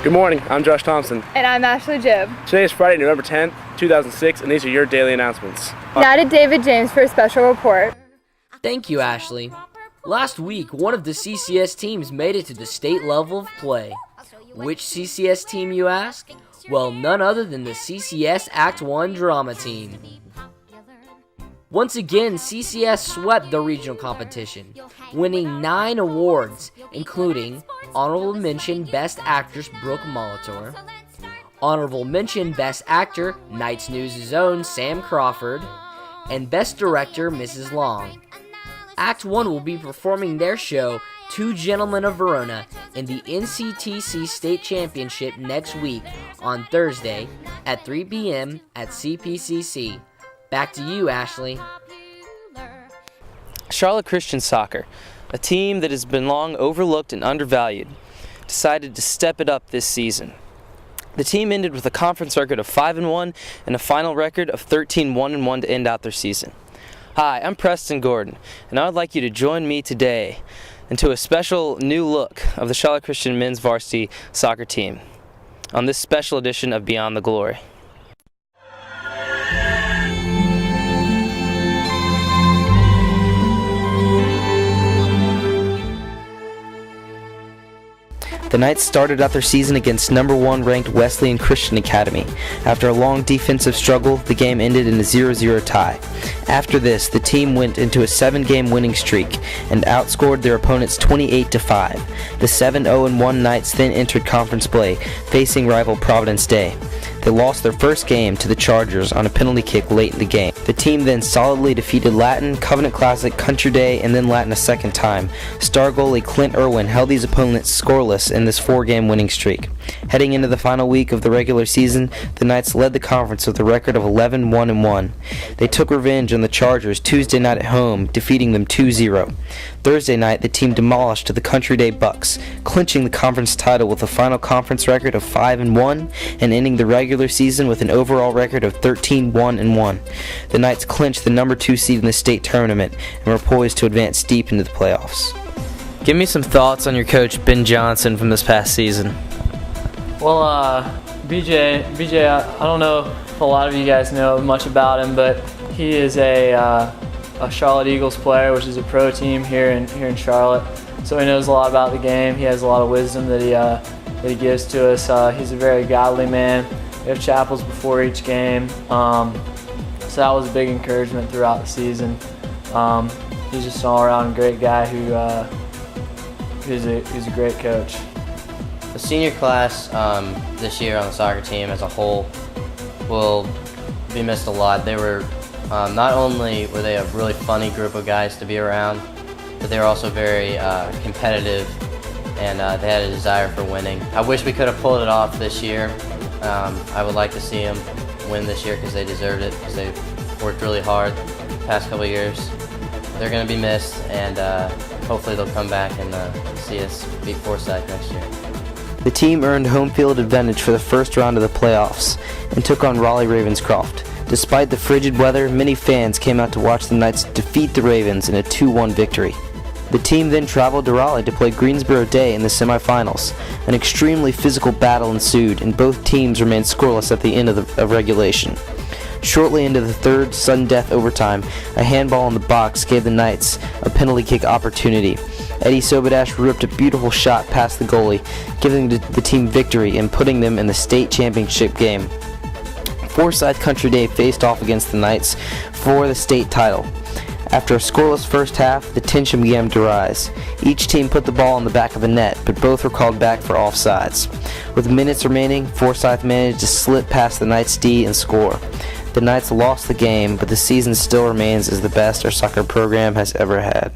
Good morning, I'm Josh Thompson. And I'm Ashley Jibb. Today is Friday, November 10th, 2006, and these are your daily announcements. Now to David James for a special report. Thank you, Ashley. Last week, one of the CCS teams made it to the state level of play. Which CCS team, you ask? Well, none other than the CCS Act 1 drama team. Once again, CCS swept the regional competition, winning 9 awards, including Honorable Mention Best Actress Brooke Molitor, Honorable Mention Best Actor Knights News' own Sam Crawford, and Best Director Mrs. Long. Act 1 will be performing their show, Two Gentlemen of Verona, in the NCTC State Championship next week on Thursday at 3 p.m. at CPCC. Back to you, Ashley. Charlotte Christian Soccer, a team that has been long overlooked and undervalued, decided to step it up this season. The team ended with a conference record of 5-1 and a final record of 13-1-1 to end out their season. Hi, I'm Preston Gordon, and I would like you to join me today into a special new look of the Charlotte Christian men's varsity soccer team on this special edition of Beyond the Glory. The Knights started out their season against number 1 ranked Wesleyan Christian Academy. After a long defensive struggle, the game ended in a 0-0 tie. After this, the team went into a 7-game winning streak and outscored their opponents 28-5. The 7-0-1 Knights then entered conference play, facing rival Providence Day. They lost their first game to the Chargers on a penalty kick late in the game. The team then solidly defeated Latin, Covenant Classic, Country Day, and then Latin a second time. Star goalie Clint Irwin held these opponents scoreless in this 4-game winning streak. Heading into the final week of the regular season, the Knights led the conference with a record of 11-1-1. They took revenge on the Chargers Tuesday night at home, defeating them 2-0. Thursday night, the team demolished the Country Day Bucks, clinching the conference title with a final conference record of 5-1 and ending the regular season with an overall record of 13-1-1. The Knights clinched the number 2 seed in the state tournament and were poised to advance deep into the playoffs. Give me some thoughts on your coach, Ben Johnson, from this past season. Well, BJ, I don't know if a lot of you guys know much about him, but he is a Charlotte Eagles player, which is a pro team here in Charlotte. So he knows a lot about the game. He has a lot of wisdom that he gives to us. He's a very godly man. We have chapels before each game, so that was a big encouragement throughout the season. He's just an all-around great guy who's a great coach. The senior class this year on the soccer team as a whole will be missed a lot. They were not only were they a really funny group of guys to be around, but they were also very competitive, and they had a desire for winning. I wish we could have pulled it off this year. I would like to see them win this year because they deserved it, because they worked really hard the past couple of years. They're going to be missed, and hopefully they'll come back and see us beat Forsyth next year. The team earned home field advantage for the first round of the playoffs and took on Raleigh Ravenscroft. Despite the frigid weather, many fans came out to watch the Knights defeat the Ravens in a 2-1 victory. The team then traveled to Raleigh to play Greensboro Day in the semifinals. An extremely physical battle ensued, and both teams remained scoreless at the end of regulation. Shortly into the third sudden death overtime, a handball in the box gave the Knights a penalty kick opportunity. Eddie Sobodash ripped a beautiful shot past the goalie, giving the team victory and putting them in the state championship game. Forsyth Country Day faced off against the Knights for the state title. After a scoreless first half, the tension began to rise. Each team put the ball in the back of the net, but both were called back for offsides. With minutes remaining, Forsyth managed to slip past the Knights' D and score. The Knights lost the game, but the season still remains as the best our soccer program has ever had.